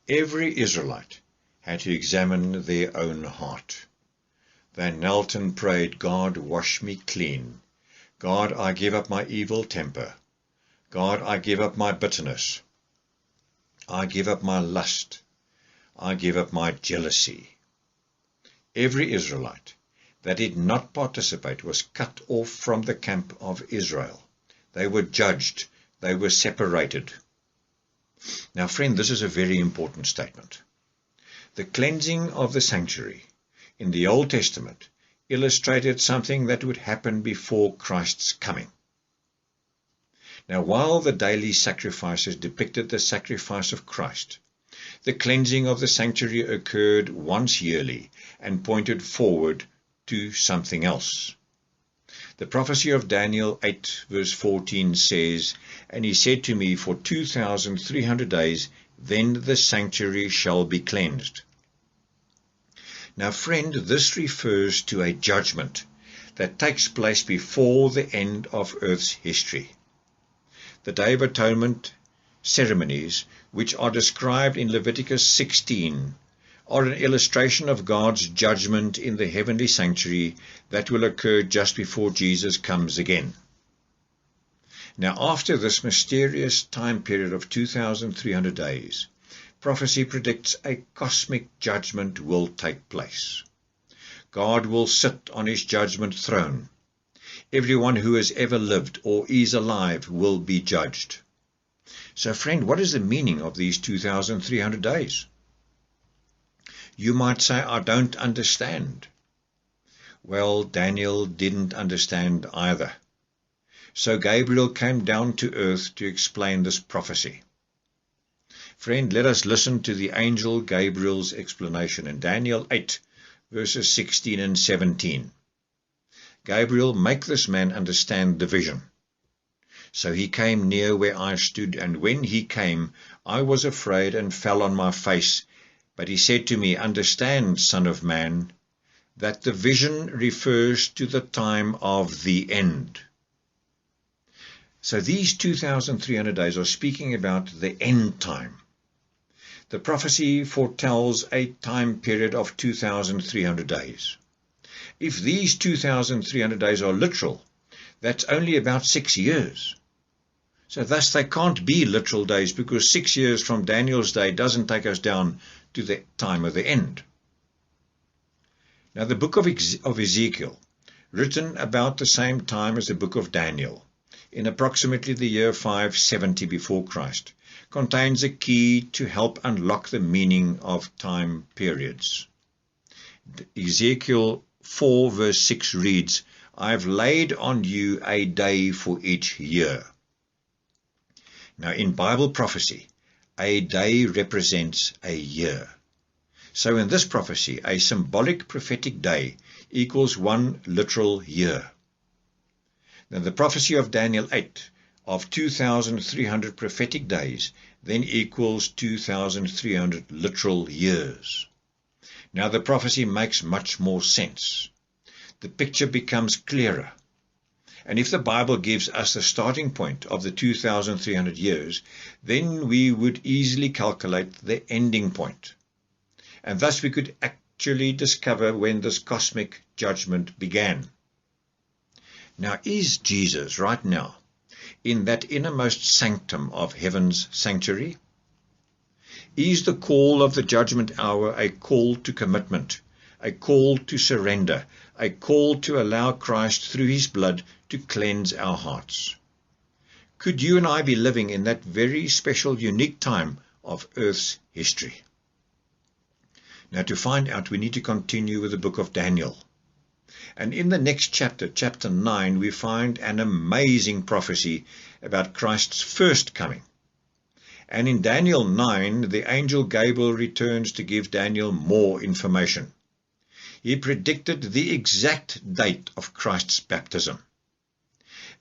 Every Israelite had to examine their own heart. They knelt and prayed, God, wash me clean. God, I give up my evil temper. God, I give up my bitterness. I give up my lust. I give up my jealousy. Every Israelite that did not participate was cut off from the camp of Israel. They were judged. They were separated. Now, friend, this is a very important statement. The cleansing of the sanctuary in the Old Testament illustrated something that would happen before Christ's coming. Now, while the daily sacrifices depicted the sacrifice of Christ, the cleansing of the sanctuary occurred once yearly and pointed forward to something else. The prophecy of Daniel 8 verse 14 says, And he said to me, For 2,300 days, then the sanctuary shall be cleansed. Now, friend, this refers to a judgment that takes place before the end of earth's history. The Day of Atonement ceremonies, which are described in Leviticus 16, are an illustration of God's judgment in the heavenly sanctuary that will occur just before Jesus comes again. Now, after this mysterious time period of 2,300 days, prophecy predicts a cosmic judgment will take place. God will sit on his judgment throne. Everyone who has ever lived or is alive will be judged. So, friend, what is the meaning of these 2,300 days? You might say, I don't understand. Well, Daniel didn't understand either. So Gabriel came down to earth to explain this prophecy. Friend, let us listen to the angel Gabriel's explanation in Daniel 8, verses 16 and 17. Gabriel, make this man understand the vision. So he came near where I stood, and when he came, I was afraid and fell on my face. But he said to me, Understand, Son of Man, that the vision refers to the time of the end. So these 2,300 days are speaking about the end time. The prophecy foretells a time period of 2,300 days. If these 2,300 days are literal, that's only about 6 years. So thus they can't be literal days, because 6 years from Daniel's day doesn't take us down to the time of the end. Now, the book of Ezekiel, written about the same time as the book of Daniel, in approximately the year 570 before Christ, contains a key to help unlock the meaning of time periods. Ezekiel 4 verse 6 reads, I've laid on you a day for each year. Now, in Bible prophecy, a day represents a year. So in this prophecy, a symbolic prophetic day equals one literal year. Now, the prophecy of Daniel 8 of 2,300 prophetic days then equals 2,300 literal years. Now, the prophecy makes much more sense. The picture becomes clearer. And if the Bible gives us the starting point of the 2,300 years, then we would easily calculate the ending point. And thus we could actually discover when this cosmic judgment began. Now, is Jesus right now in that innermost sanctum of heaven's sanctuary? Is the call of the judgment hour a call to commitment, a call to surrender, a call to allow Christ through his blood to cleanse our hearts? Could you and I be living in that very special, unique time of earth's history? Now, to find out, we need to continue with the book of Daniel. And in the next chapter, chapter 9, we find an amazing prophecy about Christ's first coming. And in Daniel 9, the angel Gabriel returns to give Daniel more information. He predicted the exact date of Christ's baptism,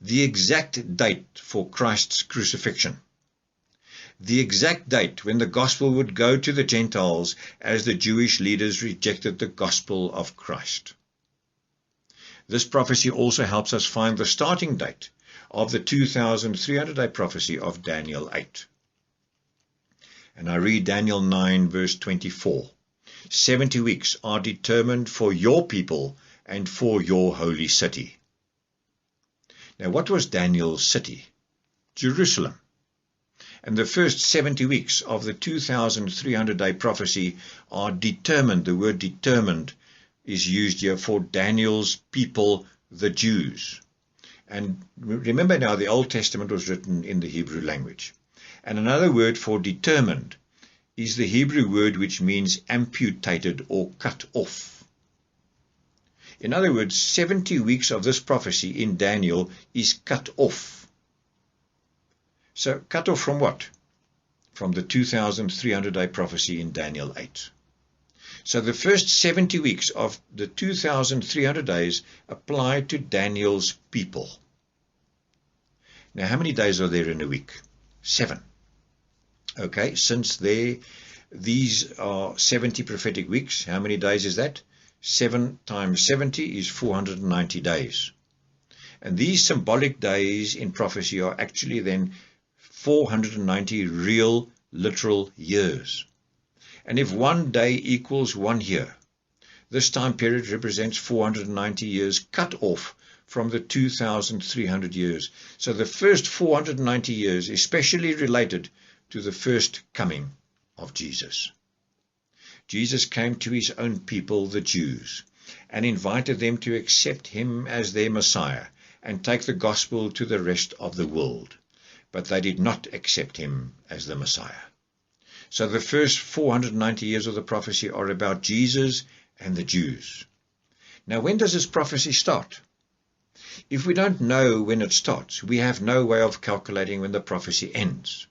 the exact date for Christ's crucifixion, the exact date when the gospel would go to the Gentiles as the Jewish leaders rejected the gospel of Christ. This prophecy also helps us find the starting date of the 2,300-day prophecy of Daniel 8. And I read Daniel 9 verse 24. 70 weeks are determined for your people and for your holy city. Now, what was Daniel's city? Jerusalem. And the first 70 weeks of the 2,300-day prophecy are determined. The word determined is used here for Daniel's people, the Jews. And remember now, the Old Testament was written in the Hebrew language. And another word for determined is the Hebrew word which means amputated or cut off. In other words, 70 weeks of this prophecy in Daniel is cut off. So cut off from what? From the 2,300-day prophecy in Daniel 8. So the first 70 weeks of the 2,300 days apply to Daniel's people. Now, how many days are there in a week? 7. Okay, since these are 70 prophetic weeks, how many days is that? 7 times 70 is 490 days. And these symbolic days in prophecy are actually then 490 real, literal years. And if one day equals 1 year, this time period represents 490 years cut off from the 2,300 years. So the first 490 years is especially related to the first coming of Jesus. Jesus came to his own people, the Jews, and invited them to accept him as their Messiah and take the gospel to the rest of the world. But they did not accept him as the Messiah. So the first 490 years of the prophecy are about Jesus and the Jews. Now, when does this prophecy start? If we don't know when it starts, we have no way of calculating when the prophecy ends.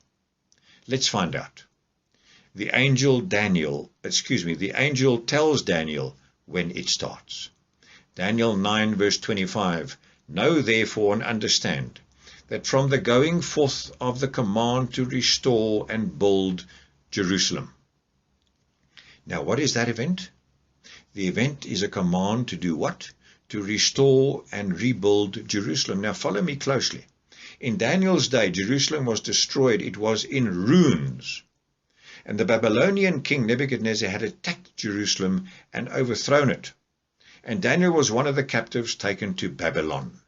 Let's find out. The angel tells Daniel when it starts. Daniel 9 verse 25. Know therefore and understand that from the going forth of the command to restore and build Jerusalem. Now, what is that event? The event is a command to do what? To restore and rebuild Jerusalem. Now, follow me closely. In Daniel's day, Jerusalem was destroyed. It was in ruins. And the Babylonian king Nebuchadnezzar had attacked Jerusalem and overthrown it. And Daniel was one of the captives taken to Babylon.